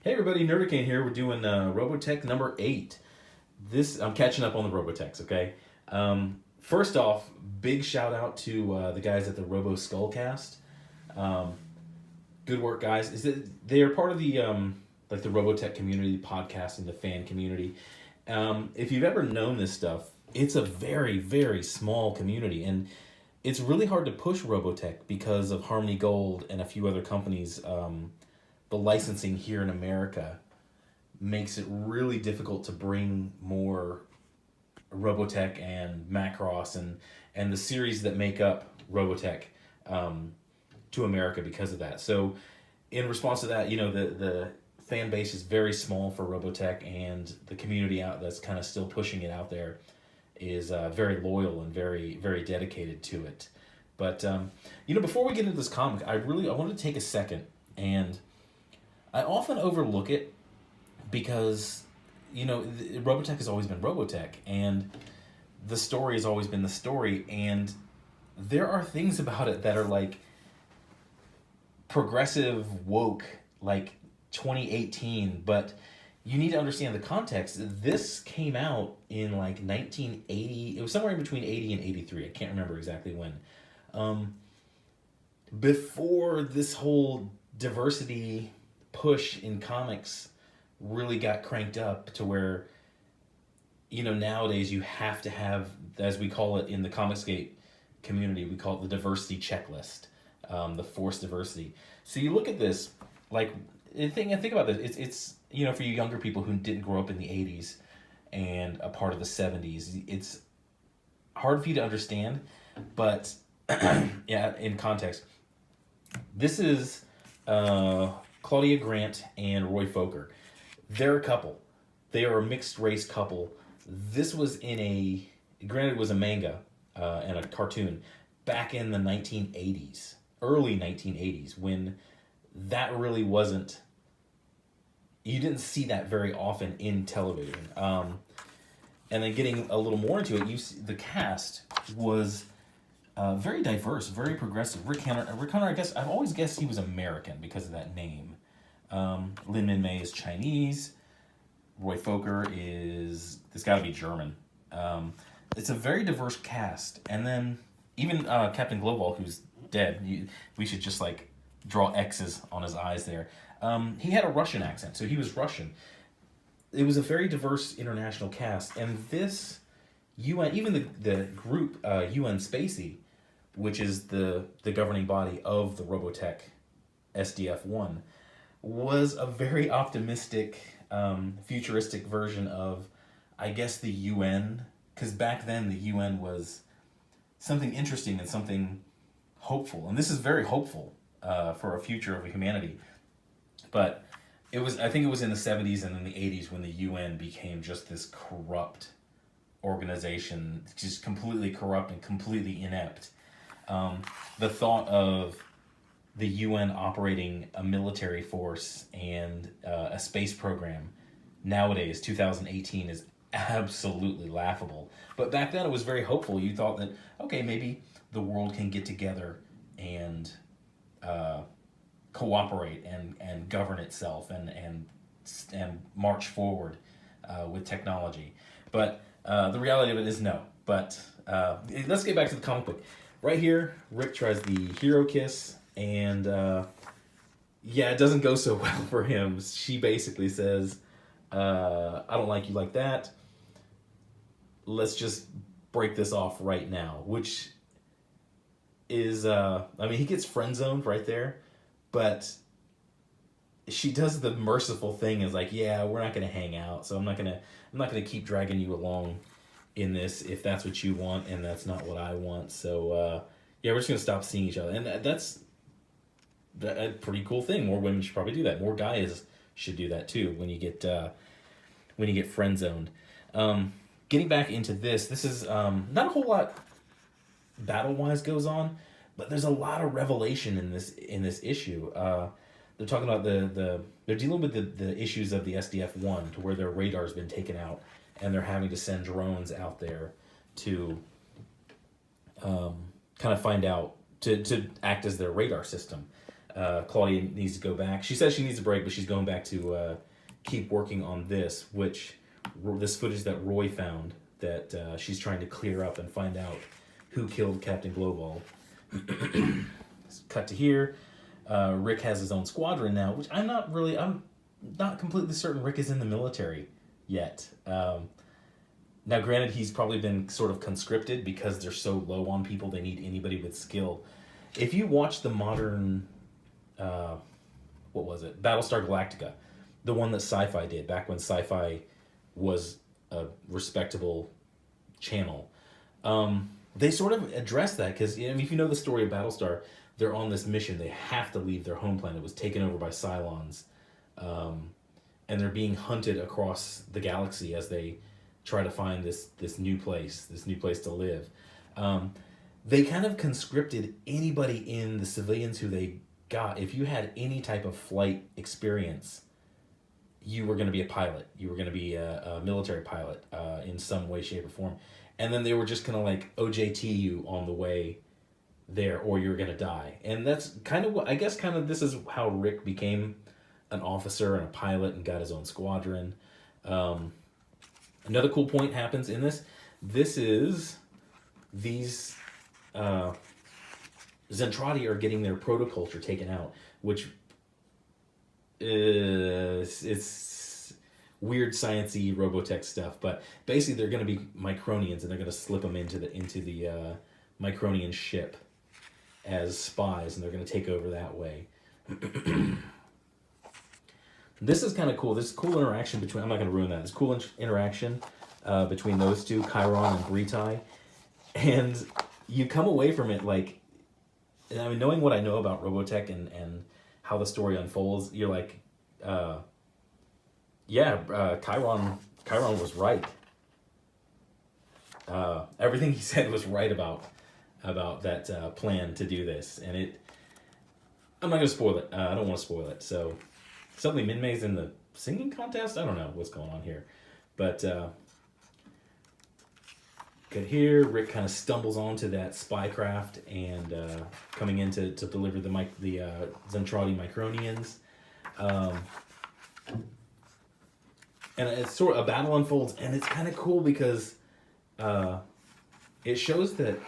Hey everybody, Nerdicane here. We're doing Robotech number 8. I'm catching up on the Robotechs, okay? First off, big shout out to the guys at the Robo Skullcast. Um, Good work, guys. They're part of the like the Robotech community, podcasting, the fan community. If you've ever known this stuff, it's a very, very small community, and it's really hard to push Robotech because of Harmony Gold and a few other companies. The licensing here in America makes it really difficult to bring more Robotech and Macross and the series that make up Robotech to America because of that. So, in response to that, the fan base is very small for Robotech, and the community out that's kind of still pushing it out there is very loyal and very very dedicated to it. But before we get into this comic, I wanted to take a second, and I often overlook it because Robotech has always been Robotech, and the story has always been the story, and there are things about it that are like progressive woke, like 2018, but you need to understand the context. This came out in like 1980. It was somewhere in between 80 and 83. I can't remember exactly when. Before this whole diversity push in comics really got cranked up to where nowadays you have to have, as we call it in the Comicsgate community, we call it the diversity checklist, the forced diversity. So you look at this, like, think about this. It's for you younger people who didn't grow up in the 80s and a part of the 70s, it's hard for you to understand, but yeah, in context, this is Claudia Grant and Roy Fokker. They're a couple. They are a mixed race couple. This was granted it was a manga and a cartoon back in the 1980s, early 1980s, when that really wasn't, you didn't see that very often in television. And then getting a little more into it, the cast was very diverse, very progressive. Rick Hunter, I guess, I've always guessed he was American because of that name. Lin Min Mei is Chinese. Roy Fokker it's got to be German. It's a very diverse cast. And then even Captain Global, who's dead, we should just like draw X's on his eyes there. He had a Russian accent, so he was Russian. It was a very diverse international cast. And this UN, even the group UN Spacey, which is the governing body of the Robotech SDF-1, was a very optimistic, futuristic version of, I guess, the UN. Because back then the UN was something interesting and something hopeful. And this is very hopeful for a future of humanity. But I think it was in the 70s and in the 80s when the UN became just this corrupt organization, just completely corrupt and completely inept. The thought of the UN operating a military force and a space program nowadays, 2018, is absolutely laughable. But back then it was very hopeful. You thought that, okay, maybe the world can get together and cooperate and govern itself and march forward with technology. But the reality of it is no. But let's get back to the comic book. Right here, Rick tries the hero kiss, and it doesn't go so well for him. She basically says, I don't like you like that. Let's just break this off right now, which is, he gets friend zoned right there, but she does the merciful thing, is like, yeah, we're not going to hang out, so I'm not going to keep dragging you along in this if that's what you want and that's not what I want. So we're just going to stop seeing each other. And that's a pretty cool thing. More women should probably do that. More guys should do that too when you get friend zoned. Getting back into this is not a whole lot battle wise goes on, but there's a lot of revelation in this issue. They're talking about they're dealing with the issues of the SDF-1, to where their radar's been taken out, and they're having to send drones out there to kind of find out, to act as their radar system. Claudia needs to go back. She says she needs a break, but she's going back to keep working on this, this footage that Roy found that she's trying to clear up and find out who killed Captain Global. Cut to here. Rick has his own squadron now, which I'm not completely certain Rick is in the military yet. Now, granted, he's probably been sort of conscripted because they're so low on people, they need anybody with skill. If you watch the modern, what was it? Battlestar Galactica, the one that Sci-Fi did back when Sci-Fi was a respectable channel, they sort of addressed that because, I mean, if you know the story of Battlestar, they're on this mission. They have to leave their home planet. It was taken over by Cylons. And they're being hunted across the galaxy as they try to find this new place to live. They kind of conscripted anybody in the civilians who they got. If you had any type of flight experience, you were going to be a pilot. You were going to be a military pilot in some way, shape, or form. And then they were just going to like OJT you on the way there, or you're going to die. And that's kind of what, I guess kind of this is how Rick became an officer and a pilot and got his own squadron. Another cool point happens in this. This is these Zentradi are getting their protoculture taken out, which is it's weird sciencey Robotech stuff. But basically, they're going to be Micronians, and they're going to slip them into the Micronian ship as spies, and they're going to take over that way. This is kind of cool. This cool interaction between, I'm not going to ruin that. This cool interaction between those two, Chiron and Britai. And you come away from it like, I mean, knowing what I know about Robotech and how the story unfolds, you're like, Chiron was right. Everything he said was right about that plan to do this. And I'm not going to spoil it. I don't want to spoil it. So suddenly Min-May's in the singing contest? I don't know what's going on here. But good here. Rick kind of stumbles onto that spy craft and coming in to deliver the Zentradi Micronians. And it's sort of a battle unfolds, and it's kind of cool because it shows that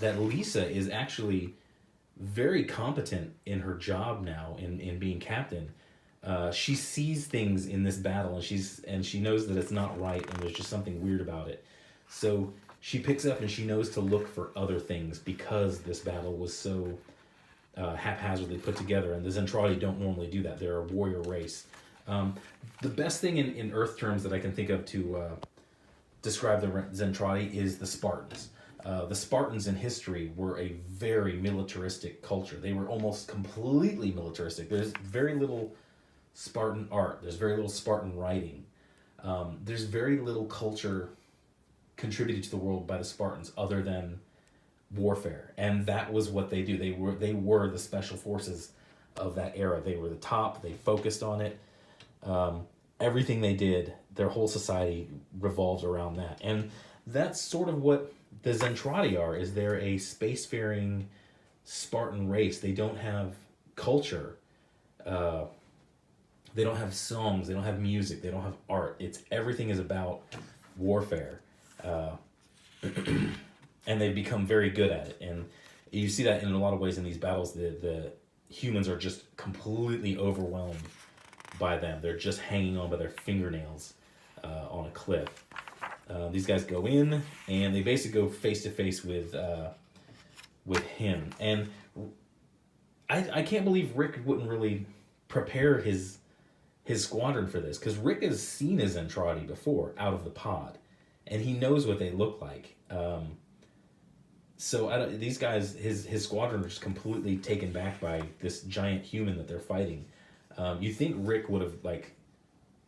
Lisa is actually very competent in her job now in being captain. She sees things in this battle, and she knows that it's not right, and there's just something weird about it. So she picks up and she knows to look for other things because this battle was so haphazardly put together, and the Zentradi don't normally do that. They're a warrior race. The best thing in Earth terms that I can think of to describe the Zentradi is the Spartans. The Spartans in history were a very militaristic culture. They were almost completely militaristic. There's very little Spartan art. There's very little Spartan writing. There's very little culture contributed to the world by the Spartans other than warfare. And that was what they do. They were the special forces of that era. They were the top. They focused on it. Everything they did, their whole society revolves around that. And that's sort of what the Zentradi are, is they're a spacefaring Spartan race. They don't have culture. They don't have songs. They don't have music. They don't have art. Everything is about warfare. And they've become very good at it. And you see that in a lot of ways in these battles. The humans are just completely overwhelmed by them. They're just hanging on by their fingernails on a cliff. These guys go in, and they basically go face to face with him. And I can't believe Rick wouldn't really prepare his squadron for this, because Rick has seen his Zentradi before out of the pod, and he knows what they look like. So these guys, his squadron are just completely taken back by this giant human that they're fighting. You think Rick would have, like,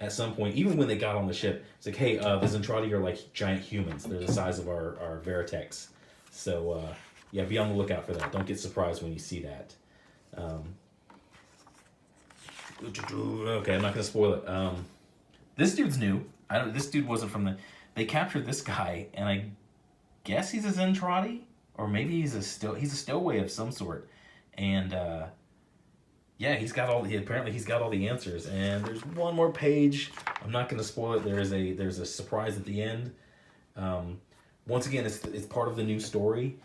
at some point, even when they got on the ship, it's like, hey, the Zentradi are like giant humans. They're the size of our Veritechs. So, yeah, be on the lookout for that. Don't get surprised when you see that. Okay, I'm not going to spoil it. This dude's new. This dude wasn't from the... They captured this guy, and I guess he's a Zentradi? Or maybe he's a stowaway of some sort. And yeah, apparently he's got all the answers. And there's one more page. I'm not going to spoil it. There's a surprise at the end. Once again, it's part of the new story.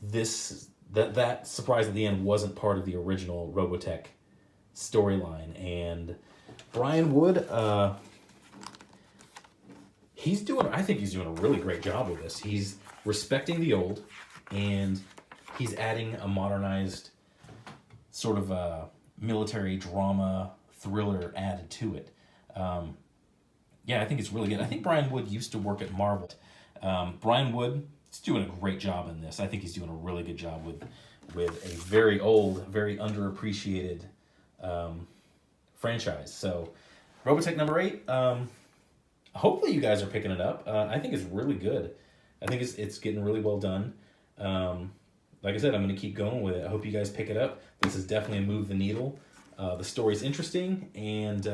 That surprise at the end wasn't part of the original Robotech storyline. And Brian Wood, I think he's doing a really great job with this. He's respecting the old, and he's adding a modernized sort of a military drama thriller added to it. Yeah, I think it's really good. I think Brian Wood used to work at Marvel. Brian Wood is doing a great job in this. I think he's doing a really good job with a very old, very underappreciated franchise. So, Robotech #8. Hopefully, you guys are picking it up. I think it's really good. I think it's getting really well done. Like I said, I'm going to keep going with it. I hope you guys pick it up. This is definitely a move the needle. The story's interesting, and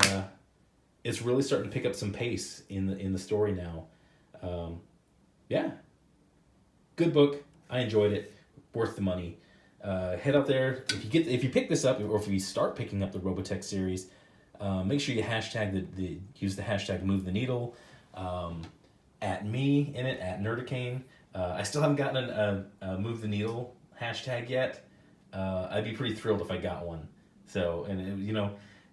it's really starting to pick up some pace in the story now. Yeah, good book. I enjoyed it. Worth the money. Head out there if you pick this up, or if you start picking up the Robotech series. Make sure you use the hashtag move the needle. At me in it, at Nerdicane. I still haven't gotten a move the needle hashtag yet. I'd be pretty thrilled if I got one. So, and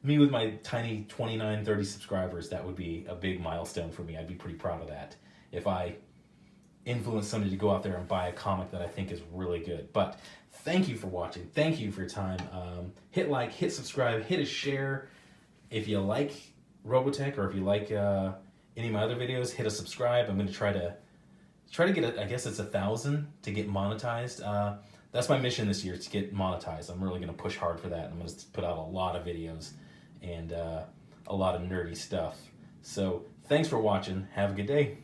me with my tiny 29, 30 subscribers, that would be a big milestone for me. I'd be pretty proud of that if I influence somebody to go out there and buy a comic that I think is really good. But thank you for watching. Thank you for your time. Hit like, hit subscribe, hit a share. If you like Robotech, or if you like any of my other videos, hit a subscribe. I'm going to try to get I guess it's 1,000 to get monetized. That's my mission this year, to get monetized. I'm really going to push hard for that. I'm going to put out a lot of videos and a lot of nerdy stuff. So thanks for watching. Have a good day.